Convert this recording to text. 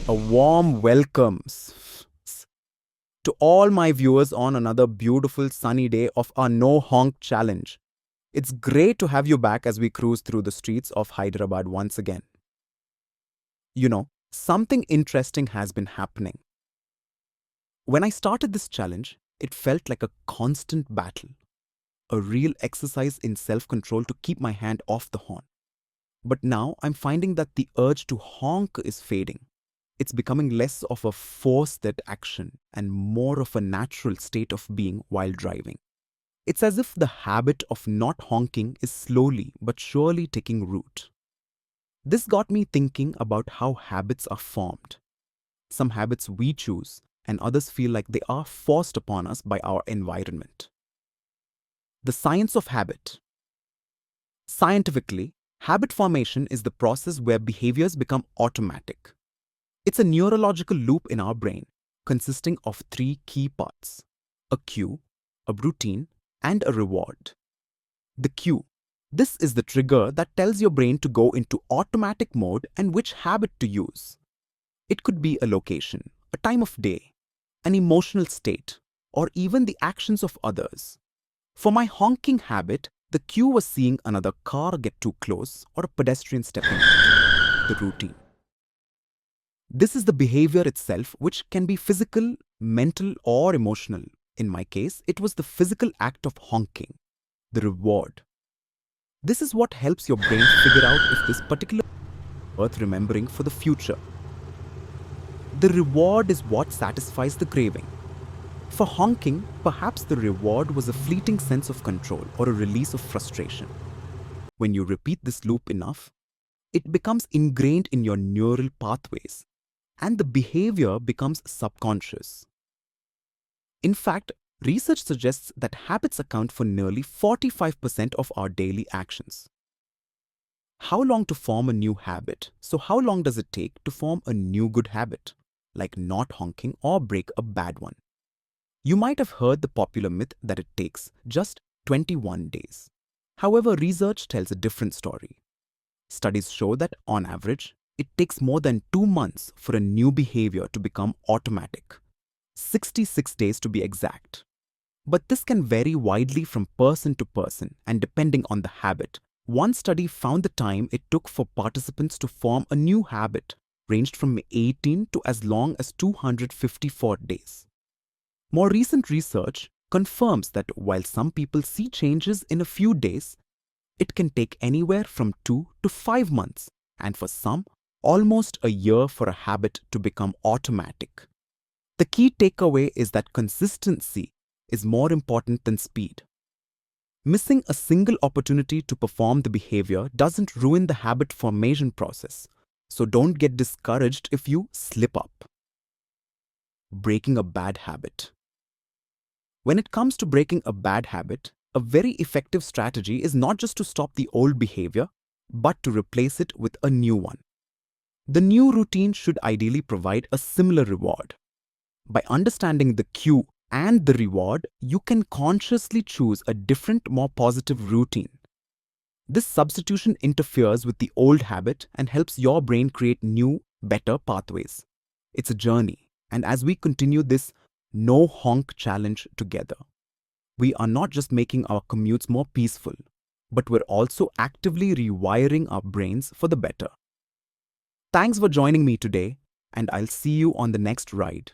A warm welcome to all my viewers on another beautiful sunny day of our No-Honk challenge. It's great to have you back as we cruise through the streets of Hyderabad once again. Something interesting has been happening. When I started this challenge, it felt like a constant battle, a real exercise in self-control to keep my hand off the horn. But now I'm finding that the urge to honk is fading. It's becoming less of a forced action and more of a natural state of being while driving. It's as if the habit of not honking is slowly but surely taking root. This got me thinking about how habits are formed. Some habits we choose, and others feel like they are forced upon us by our environment. The science of habit. Scientifically, habit formation is the process where behaviors become automatic. It's a neurological loop in our brain consisting of three key parts: a cue, a routine, and a reward. The cue. This is the trigger that tells your brain to go into automatic mode and which habit to use. It could be a location, a time of day, an emotional state, or even the actions of others. For my honking habit, the cue was seeing another car get too close or a pedestrian stepping out. The routine. This is the behavior itself, which can be physical, mental, or emotional. In my case, it was the physical act of honking. The reward. This is what helps your brain figure out if this particular is worth remembering for the future. The reward is what satisfies the craving. For honking, perhaps the reward was a fleeting sense of control or a release of frustration. When you repeat this loop enough, it becomes ingrained in your neural pathways, and the behavior becomes subconscious. In fact, research suggests that habits account for nearly 45% of our daily actions. How long to form a new habit? So how long does it take to form a new good habit, like not honking or break a bad one? You might have heard the popular myth that it takes just 21 days. However, research tells a different story. Studies show that, on average, it takes more than 2 months for a new behavior to become automatic. 66 days to be exact. But this can vary widely from person to person and depending on the habit. One study found the time it took for participants to form a new habit ranged from 18 to as long as 254 days. More recent research confirms that while some people see changes in a few days, it can take anywhere from 2 to 5 months, and for some, almost a year for a habit to become automatic. The key takeaway is that consistency is more important than speed. Missing a single opportunity to perform the behavior doesn't ruin the habit formation process, so don't get discouraged if you slip up. Breaking a bad habit. When it comes to breaking a bad habit, a very effective strategy is not just to stop the old behavior, but to replace it with a new one. The new routine should ideally provide a similar reward. By understanding the cue and the reward, you can consciously choose a different, more positive routine. This substitution interferes with the old habit and helps your brain create new, better pathways. It's a journey, and as we continue this No-Honk challenge together, we are not just making our commutes more peaceful, but we're also actively rewiring our brains for the better. Thanks for joining me today, and I'll see you on the next ride.